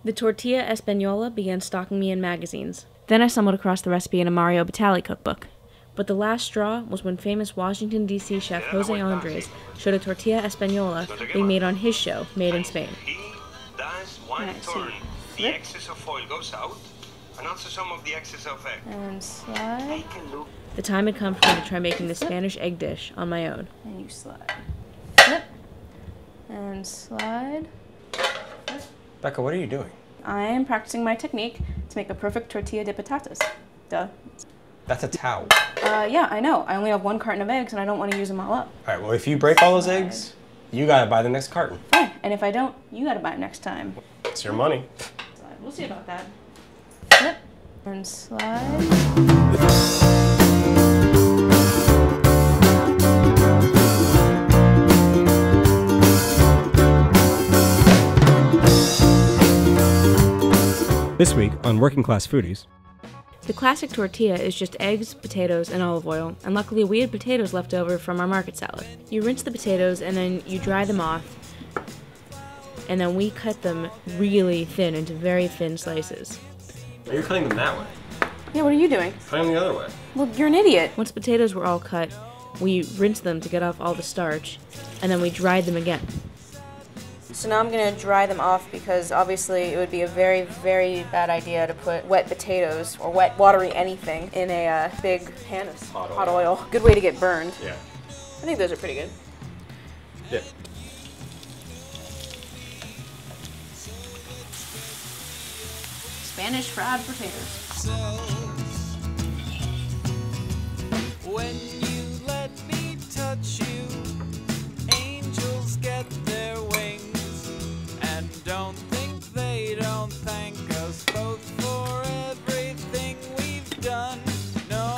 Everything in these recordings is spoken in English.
The Tortilla Espanola began stalking me in magazines. Then I stumbled across the recipe in a Mario Batali cookbook. But the last straw was when famous Washington, D.C. chef Jose Andres showed a tortilla española being made on his show, Made in Spain. He does one turn. The excess of oil goes out, and also some of the excess of egg. And slide. The time had come for me to try making the Spanish egg dish on my own. And you slide. Flip. And slide. Flip. Becca, what are you doing? I am practicing my technique to make a perfect tortilla de patatas. Duh. That's a towel. Yeah, I know. I only have 1 carton of eggs and I don't want to use them all up. Alright, well if you break all those eggs, you gotta buy the next carton. Fine. And if I don't, you gotta buy it next time. It's your money. We'll see about that. Flip. And slide. This week on Working Class Foodies. The classic tortilla is just eggs, potatoes, and olive oil, and luckily we had potatoes left over from our market salad. You rinse the potatoes and then you dry them off, and then we cut them really thin into very thin slices. You're cutting them that way. Yeah, what are you doing? Cutting them the other way. Well, you're an idiot. Once potatoes were all cut, we rinsed them to get off all the starch, and then we dried them again. So now I'm going to dry them off because obviously it would be a very, very bad idea to put wet potatoes or wet, watery anything in a big pan of hot oil. Good way to get burned. Yeah. I think those are pretty good. Yeah. Spanish fried potatoes. So, when you let me touch you, angels get their wings. And don't think they don't thank us both for everything we've done. No.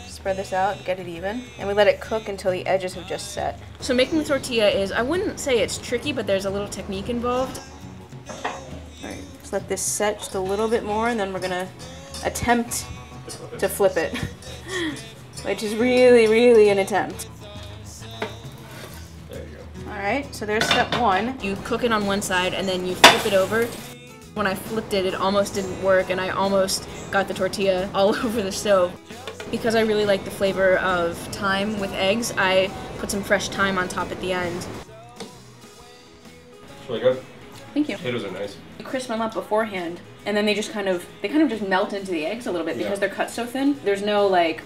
Spread this out, get it even, and we let it cook until the edges have just set. So making the tortilla is, I wouldn't say it's tricky, but there's a little technique involved. Alright, just let this set just a little bit more, and then we're gonna attempt to flip it. Which is really, really an attempt. There you go. Alright, so there's step 1. You cook it on one side, and then you flip it over. When I flipped it, it almost didn't work, and I almost got the tortilla all over the stove. Because I really like the flavor of thyme with eggs, I put some fresh thyme on top at the end. It's really good. Thank you. Potatoes are nice. You crisp them up beforehand, and then they kind of just melt into the eggs a little bit because they're cut so thin. There's no like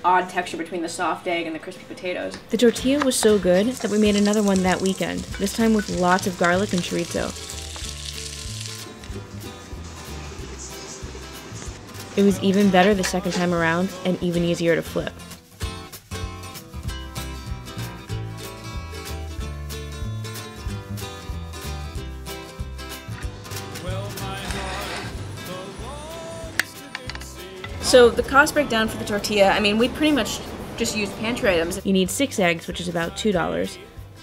odd texture between the soft egg and the crispy potatoes. The tortilla was so good that we made another one that weekend, this time with lots of garlic and chorizo. It was even better the second time around, and even easier to flip. So the cost breakdown for the tortilla, I mean, we pretty much just used pantry items. You need 6 eggs, which is about $2,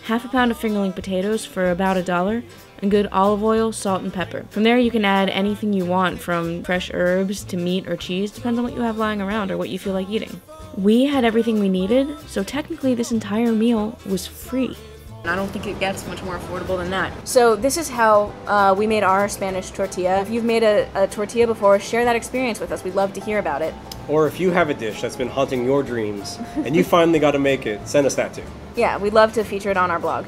half a pound of fingerling potatoes for about $1, and good olive oil, salt, and pepper. From there you can add anything you want, from fresh herbs to meat or cheese, depends on what you have lying around or what you feel like eating. We had everything we needed, so technically this entire meal was free. I don't think it gets much more affordable than that. So this is how we made our Spanish tortilla. If you've made a tortilla before, share that experience with us. We'd love to hear about it. Or if you have a dish that's been haunting your dreams and you finally got to make it, send us that too. Yeah, we'd love to feature it on our blog.